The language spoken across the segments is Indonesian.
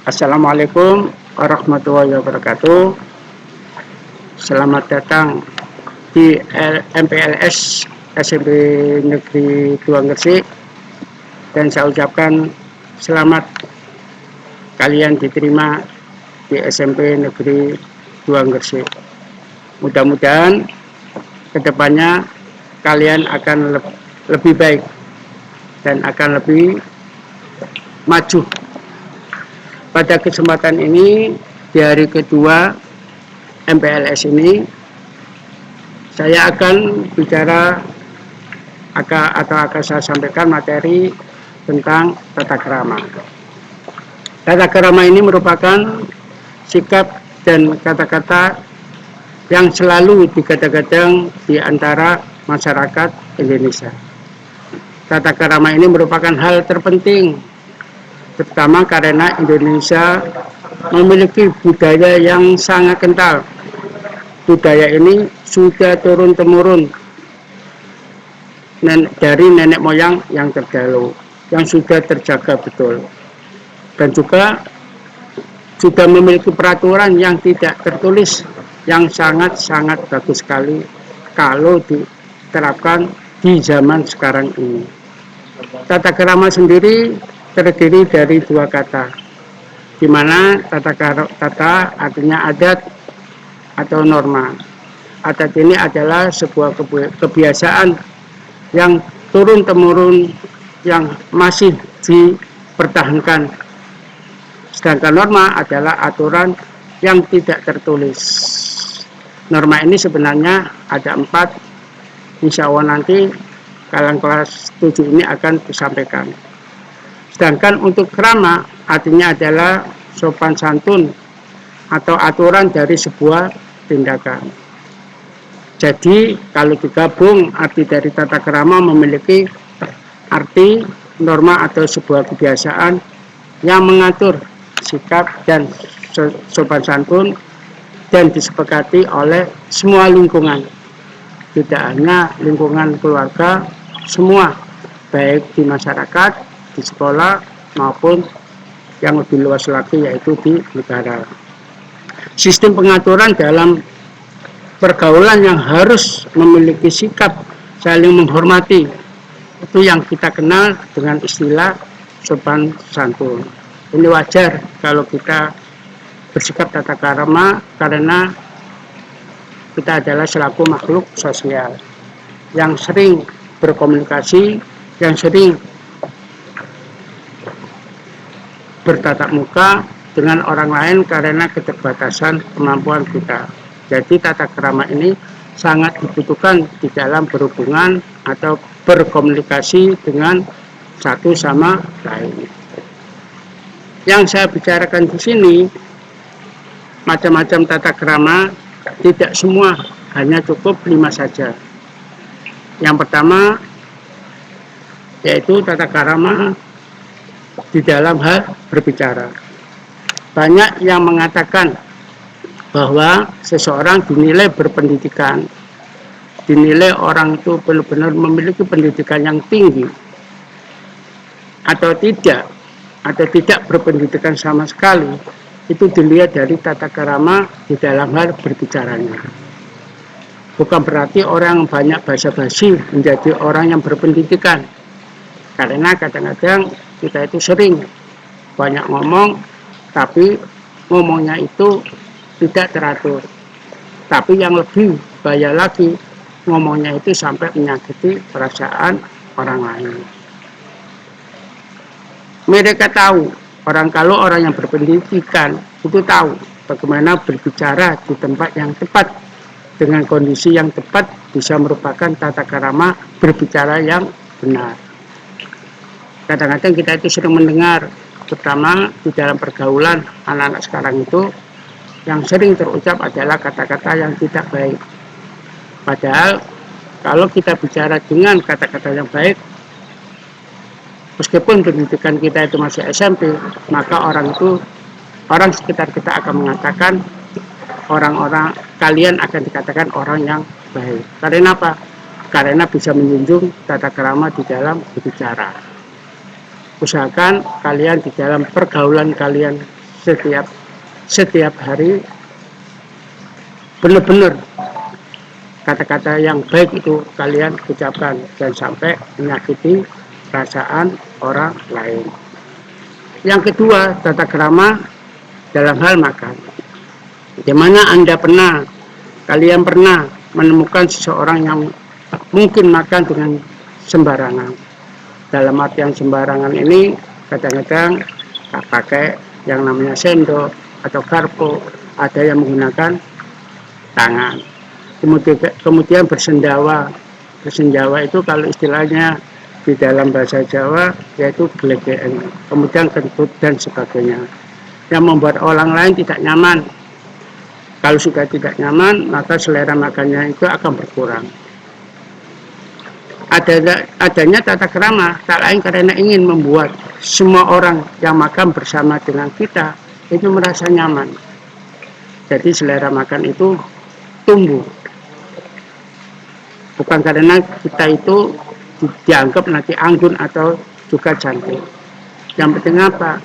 Assalamualaikum warahmatullahi wabarakatuh. Selamat datang di MPLS SMP Negeri 2 Gresik, dan saya ucapkan selamat kalian diterima di SMP Negeri 2 Gresik. Mudah-mudahan kedepannya kalian akan lebih baik dan akan lebih maju. Pada kesempatan ini, di hari kedua MPLS ini, saya akan bicara atau saya sampaikan materi tentang tata krama. Tata krama ini merupakan sikap dan kata-kata yang selalu digadang-gadang di antara masyarakat Indonesia. Tata krama ini merupakan hal terpenting, terutama karena Indonesia memiliki budaya yang sangat kental. Budaya ini sudah turun-temurun dari nenek moyang yang terdahulu, yang sudah terjaga betul, dan juga sudah memiliki peraturan yang tidak tertulis yang sangat-sangat bagus sekali kalau diterapkan di zaman sekarang ini. Tata krama sendiri terdiri dari dua kata, di mana tata artinya adat atau norma. Adat ini adalah sebuah kebiasaan yang turun-temurun yang masih dipertahankan. Sedangkan norma adalah aturan yang tidak tertulis. Norma ini sebenarnya ada 4. Insya Allah nanti kalian kelas 7 ini akan disampaikan. Sedangkan untuk krama artinya adalah sopan santun atau aturan dari sebuah tindakan. Jadi kalau digabung, arti dari tata krama memiliki arti norma atau sebuah kebiasaan yang mengatur sikap dan sopan santun dan disepakati oleh semua lingkungan, tidak hanya lingkungan keluarga, semua, baik di masyarakat, di sekolah, maupun yang lebih luas lagi yaitu di negara. Sistem pengaturan dalam pergaulan yang harus memiliki sikap saling menghormati, itu yang kita kenal dengan istilah sopan santun. Ini wajar kalau kita bersikap tata krama karena kita adalah selaku makhluk sosial yang sering berkomunikasi, yang sering bertatap muka dengan orang lain karena keterbatasan kemampuan kita. Jadi tata krama ini sangat dibutuhkan di dalam berhubungan atau berkomunikasi dengan satu sama lain. Yang saya bicarakan di sini macam-macam tata krama, tidak semua, hanya cukup 5 saja. Yang pertama yaitu tata krama di dalam hal berbicara. Banyak yang mengatakan bahwa seseorang dinilai berpendidikan, dinilai orang itu benar-benar memiliki pendidikan yang tinggi atau tidak berpendidikan sama sekali, itu dilihat dari tata krama di dalam hal berbicaranya. Bukan berarti orang banyak basa-basi menjadi orang yang berpendidikan, karena kadang-kadang kita itu sering banyak ngomong, tapi ngomongnya itu tidak teratur. Tapi yang lebih bahaya lagi, ngomongnya itu sampai menyakiti perasaan orang lain. Mereka tahu, kalau orang yang berpendidikan itu tahu bagaimana berbicara di tempat yang tepat, dengan kondisi yang tepat, bisa merupakan tata krama berbicara yang benar. Kadang-kadang kita itu sering mendengar, terutama di dalam pergaulan anak-anak sekarang itu, yang sering terucap adalah kata-kata yang tidak baik. Padahal kalau kita bicara dengan kata-kata yang baik, meskipun pendidikan kita itu masih SMP, maka orang sekitar kita akan mengatakan, kalian akan dikatakan orang yang baik. Karena apa? Karena bisa menjunjung tata krama di dalam berbicara. usahakan kalian di dalam pergaulan kalian setiap hari benar-benar kata-kata yang baik itu kalian ucapkan dan sampai menyakiti perasaan orang lain. Yang kedua, tata krama dalam hal makan. Bagaimana kalian pernah menemukan seseorang yang mungkin makan dengan sembarangan. Dalam artian sembarangan ini kadang-kadang pakai yang namanya sendok atau garpu, ada yang menggunakan tangan. Kemudian bersendawa. Bersendawa itu kalau istilahnya di dalam bahasa Jawa yaitu glegeken, kemudian kentut dan sebagainya, yang membuat orang lain tidak nyaman. Kalau sudah tidak nyaman, maka selera makannya itu akan berkurang. Adanya tata krama tak lain karena ingin membuat semua orang yang makan bersama dengan kita itu merasa nyaman. Jadi selera makan itu tumbuh. Bukan karena kita itu dianggap nanti anggun atau juga cantik. Yang penting apa?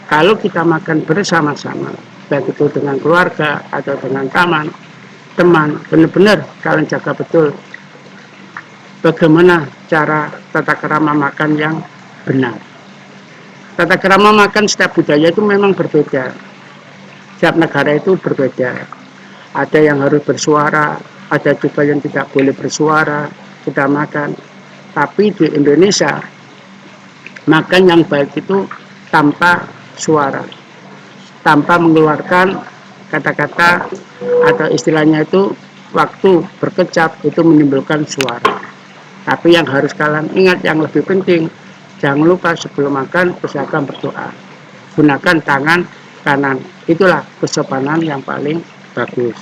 Kalau kita makan bersama-sama, baik itu dengan keluarga atau dengan teman, benar-benar kalian jaga betul bagaimana cara tata krama makan yang benar. Tata krama makan setiap budaya itu memang berbeda. Setiap negara itu berbeda. Ada yang harus bersuara, ada juga yang tidak boleh bersuara, kita makan. Tapi di Indonesia, makan yang baik itu tanpa suara, tanpa mengeluarkan kata-kata atau istilahnya itu waktu berkecap itu menimbulkan suara. Tapi yang harus kalian ingat yang lebih penting, jangan lupa sebelum makan usahakan berdoa. Gunakan tangan kanan, itulah kesopanan yang paling bagus.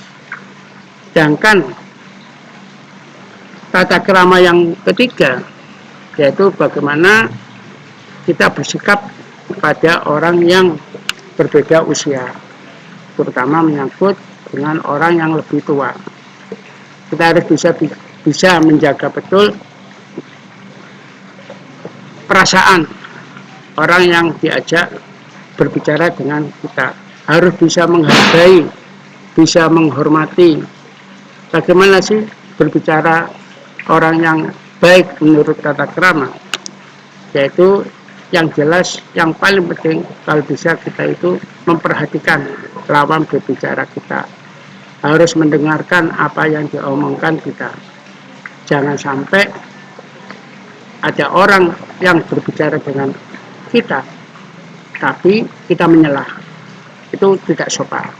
Sedangkan tata krama yang ketiga, yaitu bagaimana kita bersikap pada orang yang berbeda usia, terutama menyangkut dengan orang yang lebih tua. Kita harus bisa menjaga betul perasaan orang yang diajak berbicara dengan kita. Harus bisa menghargai, bisa menghormati. Bagaimana sih berbicara orang yang baik menurut tata krama? Yaitu yang jelas, yang paling penting kalau bisa kita itu memperhatikan lawan berbicara kita. Harus mendengarkan apa yang diomongkan kita. Jangan sampai ada orang yang berbicara dengan kita, tapi kita menyelah. Itu tidak sopan.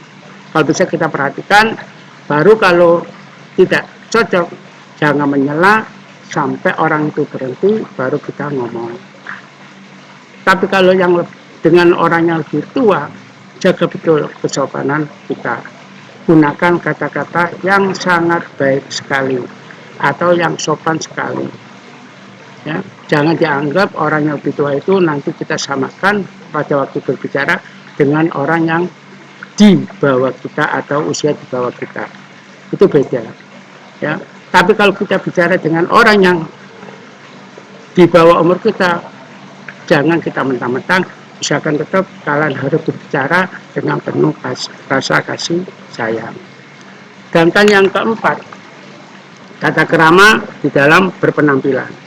Kalau bisa kita perhatikan, baru kalau tidak cocok, jangan menyelah sampai orang itu berhenti, baru kita ngomong. Tapi kalau yang dengan orang yang lebih tua, jaga betul kesopanan kita. Gunakan kata-kata yang sangat baik sekali atau yang sopan sekali. Ya, jangan dianggap orang yang lebih tua itu nanti kita samakan pada waktu berbicara dengan orang yang di bawah kita atau usia di bawah kita. Itu beda. Ya, tapi kalau kita bicara dengan orang yang di bawah umur kita, jangan kita mentang-mentang, usahakan tetap kalian harus berbicara dengan penuh rasa kasih sayang. Dan yang keempat, tata krama di dalam berpenampilan.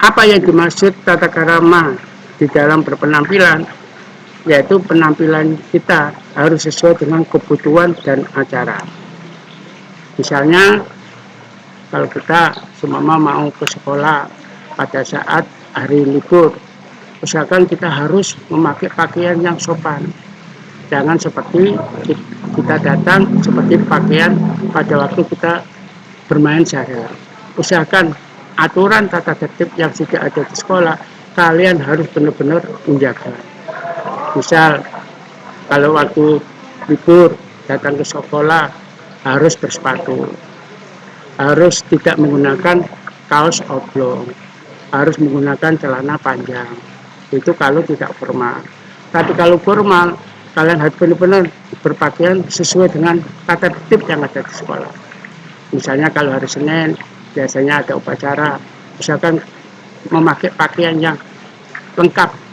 Apa yang dimaksud tata krama di dalam berpenampilan? Yaitu penampilan kita harus sesuai dengan kebutuhan dan acara. Misalnya, kalau kita semua mau ke sekolah pada saat hari libur, usahakan kita harus memakai pakaian yang sopan. Jangan seperti kita datang seperti pakaian pada waktu kita bermain sehari-hari. Usahakan aturan tata tertib yang sudah ada di sekolah, kalian harus benar-benar menjaga. Misal, kalau waktu libur datang ke sekolah harus bersepatu, harus tidak menggunakan kaos oblong, harus menggunakan celana panjang. Itu kalau tidak formal. Tapi kalau formal, kalian harus benar-benar berpakaian sesuai dengan tata tertib yang ada di sekolah. Misalnya kalau hari Senin biasanya ada upacara, misalkan memakai pakaian yang lengkap